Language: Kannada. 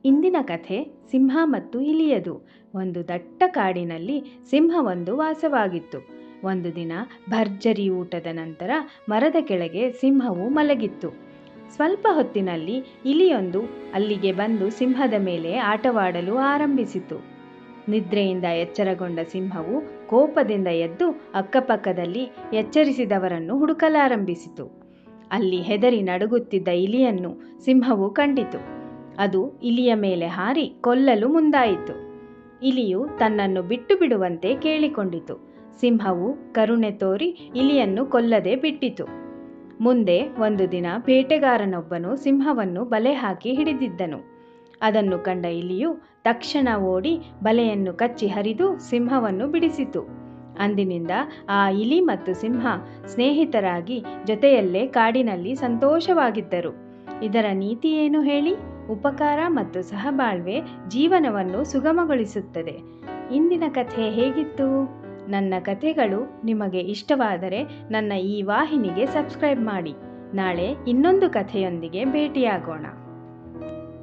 ಇಂದಿನ ಕಥೆ ಸಿಂಹ ಮತ್ತು ಇಲಿಯದು. ಒಂದು ದಟ್ಟ ಕಾಡಿನಲ್ಲಿ ಸಿಂಹವೊಂದು ವಾಸವಾಗಿತ್ತು. ಒಂದು ದಿನ ಭರ್ಜರಿ ಊಟದ ನಂತರ ಮರದ ಕೆಳಗೆ ಸಿಂಹವು ಮಲಗಿತ್ತು. ಸ್ವಲ್ಪ ಹೊತ್ತಿನಲ್ಲಿ ಇಲಿಯೊಂದು ಅಲ್ಲಿಗೆ ಬಂದು ಸಿಂಹದ ಮೇಲೆ ಆಟವಾಡಲು ಆರಂಭಿಸಿತು. ನಿದ್ರೆಯಿಂದ ಎಚ್ಚರಗೊಂಡ ಸಿಂಹವು ಕೋಪದಿಂದ ಎದ್ದು ಅಕ್ಕಪಕ್ಕದಲ್ಲಿ ಎಚ್ಚರಿಸಿದವರನ್ನು ಹುಡುಕಲಾರಂಭಿಸಿತು. ಅಲ್ಲಿ ಹೆದರಿ ನಡುಗುತ್ತಿದ್ದ ಇಲಿಯನ್ನು ಸಿಂಹವು ಕಂಡಿತು. ಅದು ಇಲಿಯ ಮೇಲೆ ಹಾರಿ ಕೊಲ್ಲಲು ಮುಂದಾಯಿತು. ಇಲಿಯು ತನ್ನನ್ನು ಬಿಟ್ಟು ಬಿಡುವಂತೆ ಕೇಳಿಕೊಂಡಿತು. ಸಿಂಹವು ಕರುಣೆ ತೋರಿ ಇಲಿಯನ್ನು ಕೊಲ್ಲದೆ ಬಿಟ್ಟಿತು. ಮುಂದೆ ಒಂದು ದಿನ ಬೇಟೆಗಾರನೊಬ್ಬನು ಸಿಂಹವನ್ನು ಬಲೆ ಹಾಕಿ ಹಿಡಿದಿದ್ದನು. ಅದನ್ನು ಕಂಡ ಇಲಿಯು ತಕ್ಷಣ ಓಡಿ ಬಲೆಯನ್ನು ಕಚ್ಚಿ ಹರಿದು ಸಿಂಹವನ್ನು ಬಿಡಿಸಿತು. ಅಂದಿನಿಂದ ಆ ಇಲಿ ಮತ್ತು ಸಿಂಹ ಸ್ನೇಹಿತರಾಗಿ ಜೊತೆಯಲ್ಲೇ ಕಾಡಿನಲ್ಲಿ ಸಂತೋಷವಾಗಿದ್ದರು. ಇದರ ನೀತಿ ಏನು ಹೇಳಿ? ಉಪಕಾರ ಮತ್ತು ಸಹಬಾಳ್ವೆ ಜೀವನವನ್ನು ಸುಗಮಗೊಳಿಸುತ್ತದೆ. ಇಂದಿನ ಕಥೆ ಹೇಗಿತ್ತು? ನನ್ನ ಕಥೆಗಳು ನಿಮಗೆ ಇಷ್ಟವಾದರೆ ನನ್ನ ಈ ವಾಹಿನಿಗೆ ಸಬ್ಸ್ಕ್ರೈಬ್ ಮಾಡಿ. ನಾಳೆ ಇನ್ನೊಂದು ಕಥೆಯೊಂದಿಗೆ ಭೇಟಿಯಾಗೋಣ.